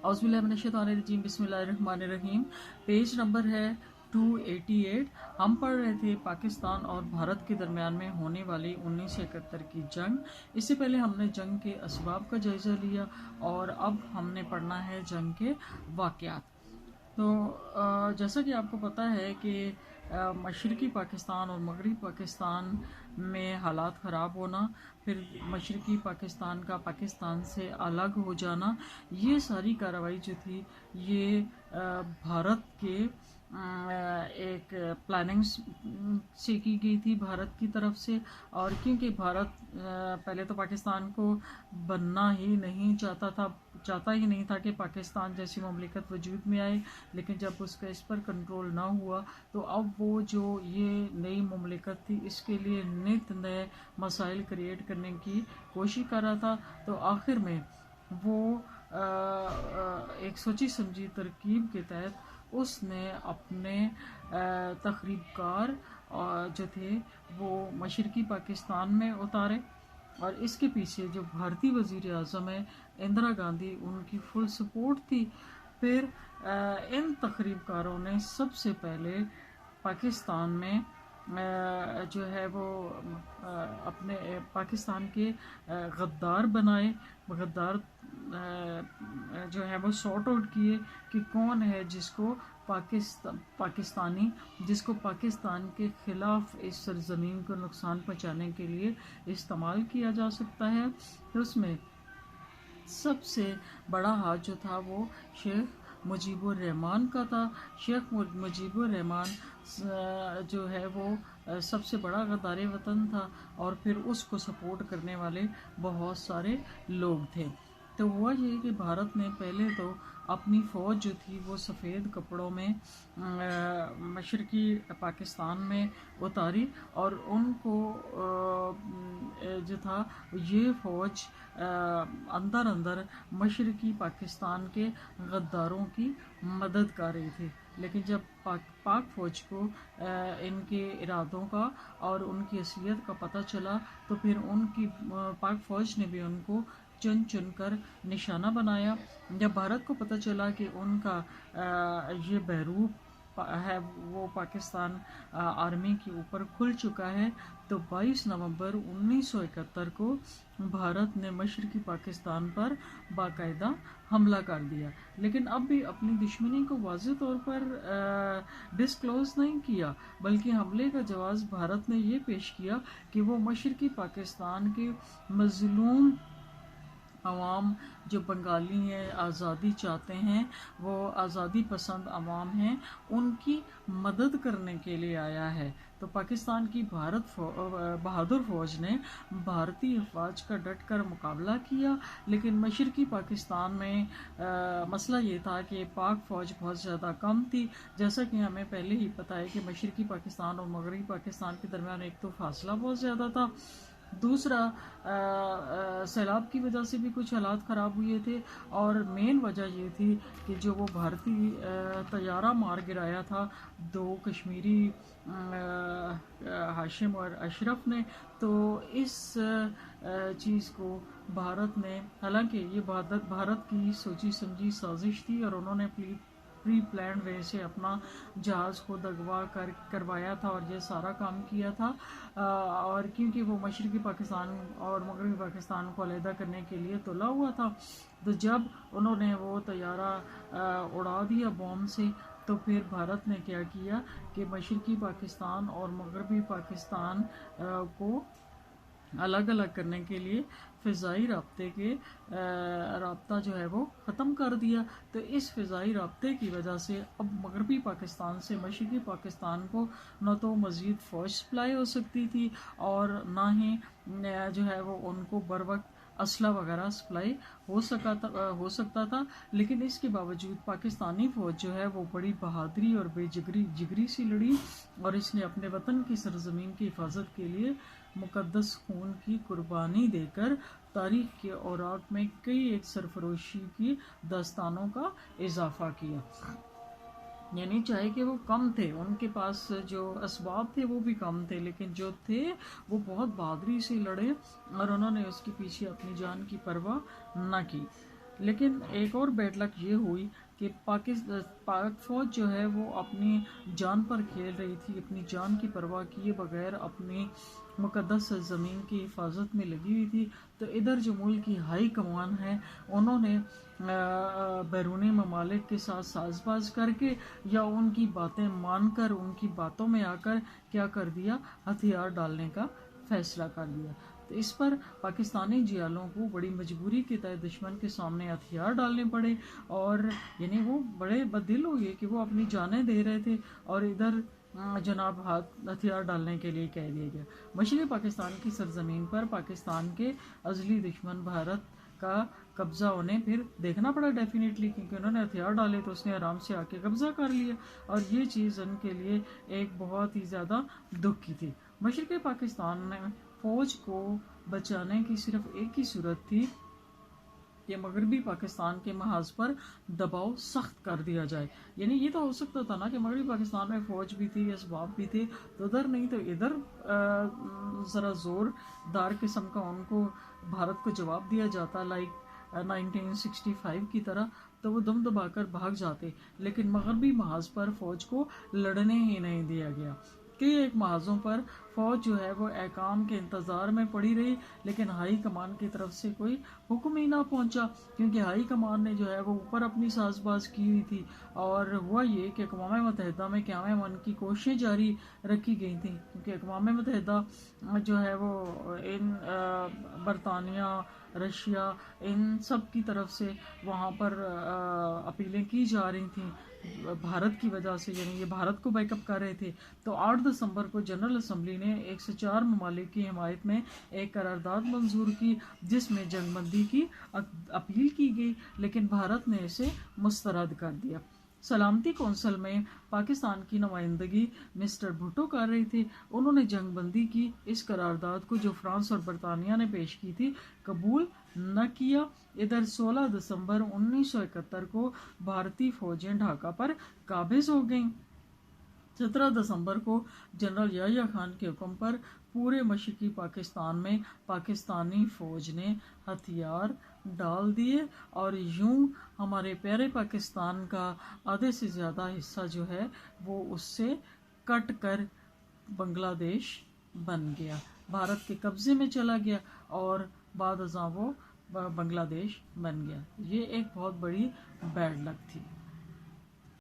औज़ुबिल्लाहिमिनश्शैतानिर्रजीम बिस्मिल्लाहिर्रहमानिर्रहीम। Page number है 288। हम पढ़ रहे थे पाकिस्तान और भारत के दरमियान में होने वाली 1971 की जंग। इससे पहले हमने जंग के असबाब का जायज़ा लिया और अब हमने पढ़ना है जंग के वाक़यात। तो जैसा कि आपको पता है कि मशरक़ी पाकिस्तान और मगरबी पाकिस्तान में हालात ख़राब होना, फिर मशरक़ी पाकिस्तान का पाकिस्तान से अलग हो जाना, ये सारी कार्रवाई जो थी ये भारत के एक प्लानिंग से की गई थी भारत की तरफ से। और क्योंकि भारत पहले तो पाकिस्तान को बनना ही नहीं चाहता ही नहीं था कि पाकिस्तान जैसी ममलिकत वजूद में आए, लेकिन जब उसका इस पर कंट्रोल ना हुआ तो अब वो जो ये नई ममलिकत थी इसके लिए नित नए मसाइल क्रिएट करने की कोशिश कर रहा था। तो आखिर में वो एक सोची समझी तरकीब के तहत उसने अपने तखरीबकार जो थे वो मशरक़ी पाकिस्तान में उतारे, और इसके पीछे जो भारतीय वज़ीर आज़म है इंदिरा गांधी, उनकी फुल सपोर्ट थी। फिर इन तखरीबकारों ने सबसे पहले पाकिस्तान में जो है वो अपने पाकिस्तान के गद्दार बनाए, गद्दार जो है वो सॉर्ट आउट किए कि कौन है जिसको पाकिस्तान के ख़िलाफ़ इस सरज़मीन को नुकसान पहुँचाने के लिए इस्तेमाल किया जा सकता है। तो उसमें सबसे बड़ा हाथ जो था वो शेख मुजीबुर रहमान का था। शेख मुजीबुर रहमान जो है वो सबसे बड़ा गद्दार वतन था, और फिर उसको सपोर्ट करने वाले बहुत सारे लोग थे। तो हुआ ये कि भारत ने पहले तो अपनी फ़ौज जो थी वो सफ़ेद कपड़ों में मशरक़ी पाकिस्तान में उतारी, और उनको जो था ये फ़ौज अंदर अंदर मशरक़ी पाकिस्तान के गद्दारों की मदद कर रही थी। लेकिन जब पाक फ़ौज को इनके इरादों का और उनकी असलियत का पता चला तो फिर उनकी पाक फ़ौज ने भी उनको चुन चुन कर निशाना बनाया। जब भारत को पता चला कि उनका ये बहरूप है वो पाकिस्तान आर्मी के ऊपर खुल चुका है, तो 22 नवंबर 1971 को भारत ने मशरक़ी पाकिस्तान पर बाकायदा हमला कर दिया। लेकिन अब भी अपनी दुश्मनी को वाज़ेह तौर पर डिस्क्लोज़ नहीं किया, बल्कि हमले का जवाब भारत ने ये पेश किया कि वो मशरक़ी पाकिस्तान के मज़लूम अवाम जो बंगाली हैं, आज़ादी चाहते हैं, वो आज़ादी पसंद अवाम हैं, उनकी मदद करने के लिए आया है। तो पाकिस्तान की बहादुर फ़ौज ने भारतीय अफवाज का डट कर मुकाबला किया। लेकिन मशरक़ी पाकिस्तान में मसला ये था कि पाक फ़ौज बहुत ज़्यादा कम थी। जैसा कि हमें पहले ही पता है कि मशरक़ी पाकिस्तान और मगरबी पाकिस्तान के दरमियान एक तो फासला बहुत ज़्यादा था, दूसरा सैलाब की वजह से भी कुछ हालात ख़राब हुए थे, और मेन वजह ये थी कि जो वो भारतीय तैयारा मार गिराया था 2 कश्मीरी हाशिम और अशरफ ने, तो इस चीज़ को भारत ने, हालांकि ये भारत की सोची समझी साजिश थी और उन्होंने प्री प्लान वे से अपना जहाज़ खुद अगवा करवाया था और ये सारा काम किया था। और क्योंकि वो मशरक़ी पाकिस्तान और मगरबी पाकिस्तान को अलहदा करने के लिए तुला हुआ था, तो जब उन्होंने वो तैयारा उड़ा दिया बॉम्ब से, तो फिर भारत ने क्या किया कि मशरक़ी पाकिस्तान और मगरबी पाकिस्तान को अलग अलग करने के लिए फ़िज़ाई राब्ता जो है वो ख़त्म कर दिया। तो इस फ़िज़ाई राब्ते की वजह से अब मगरबी पाकिस्तान से मशरक़ी पाकिस्तान को न तो मज़ीद फ़ौज सप्लाई हो सकती थी और ना ही जो है वो उनको बर वक्त असला वगैरह सप्लाई हो सकता था। लेकिन इसके बावजूद पाकिस्तानी फ़ौज जो है वो बड़ी बहादुरी और जिगरी सी लड़ी, और इसने अपने वतन की सरज़मीन की हिफाजत के लिए मुक़द्दस खून की कुर्बानी देकर तारीख़ के औराक में कई एक सरफरोशी की दास्तानों का इजाफ़ा किया। यानी चाहे कि वो कम थे, उनके पास जो असबाब थे वो भी कम थे, लेकिन जो थे वो बहुत बहादुरी से लड़े और उन्होंने उसके पीछे अपनी जान की परवाह न की। لیکن ایک اور بیڈ لک یہ ہوئی کہ پاک فوج جو ہے وہ اپنی جان پر کھیل رہی تھی، اپنی جان کی پرواہ کیے بغیر اپنی مقدس زمین کی حفاظت میں لگی ہوئی تھی۔ تو ادھر جو ملک کی ہائی کمان ہے انہوں نے بیرونی ممالک کے ساتھ ساز باز کر کے یا ان کی باتیں مان کر، ان کی باتوں میں آ کر کیا کر دیا، ہتھیار ڈالنے کا فیصلہ کر دیا۔ تو اس پر پاکستانی جیالوں کو بڑی مجبوری کے تحت دشمن کے سامنے ہتھیار ڈالنے پڑے، اور یعنی وہ بڑے بددل ہو گئے کہ وہ اپنی جانیں دے رہے تھے اور ادھر جناب ہتھیار ڈالنے کے لیے کہہ دیا گیا۔ مشرقی پاکستان کی سرزمین پر پاکستان کے ازلی دشمن بھارت کا قبضہ انہیں پھر دیکھنا پڑا ڈیفینیٹلی، کیونکہ انہوں نے ہتھیار ڈالے تو اس نے آرام سے آ کے قبضہ کر لیا، اور یہ چیز ان کے لیے ایک بہت ہی زیادہ دکھ کی تھی۔ مشرقی پاکستان میں فوج کو بچانے کی صرف ایک ہی صورت تھی کہ مغربی پاکستان کے محاذ پر دباؤ سخت کر دیا جائے۔ یعنی یہ تو ہو سکتا تھا نا کہ مغربی پاکستان میں فوج بھی تھی، اسباب بھی تھے، تو ادھر نہیں، تو ادھر ذرا زور دار قسم کا ان کو بھارت کو جواب دیا جاتا، لائک 1965 کی طرح، تو وہ دم دبا کر بھاگ جاتے۔ لیکن مغربی محاذ پر فوج کو لڑنے ہی نہیں دیا گیا۔ کئی ایک محاذوں پر فوج جو ہے وہ احکام کے انتظار میں پڑی رہی، لیکن ہائی کمان کی طرف سے کوئی حکم ہی نہ پہنچا، کیونکہ ہائی کمان نے جو ہے وہ اوپر اپنی ساز باز کی ہوئی تھی، اور ہوا یہ کہ اقوام متحدہ میں قیام امن کی کوششیں جاری رکھی گئی تھیں، کیونکہ اقوام متحدہ جو ہے وہ ان برطانیہ، رشیا، ان سب کی طرف سے وہاں پر اپیلیں کی جا رہی تھیں بھارت کی وجہ سے، یعنی یہ بھارت کو بیک اپ کر رہے تھے۔ تو 8 دسمبر کو جنرل اسمبلی نے 104 ممالک کی حمایت میں ایک قرارداد منظور کی، جس میں جنگ بندی کی اپیل کی گئی، لیکن بھارت نے اسے مسترد کر دیا۔ سلامتی کونسل میں پاکستان کی نمائندگی مسٹر بھٹو کر رہے تھے، انہوں نے جنگ بندی کی اس قرارداد کو جو فرانس اور برطانیہ نے پیش کی تھی قبول نہ کیا۔ ادھر 16 دسمبر 1971 کو بھارتی فوجیں ڈھاکہ پر قابض ہو گئیں۔ 17 دسمبر کو جنرل یحییٰ خان کے حکم پر پورے مشرقی پاکستان میں پاکستانی فوج نے ہتھیار ڈال دیے، اور یوں ہمارے پیارے پاکستان کا آدھے سے زیادہ حصہ جو ہے وہ اس سے کٹ کر بنگلہ دیش بن گیا، بھارت کے قبضے میں چلا گیا، اور بعد ازاں وہ بنگلہ دیش بن گیا۔ یہ ایک بہت بڑی بیڈ لک تھی۔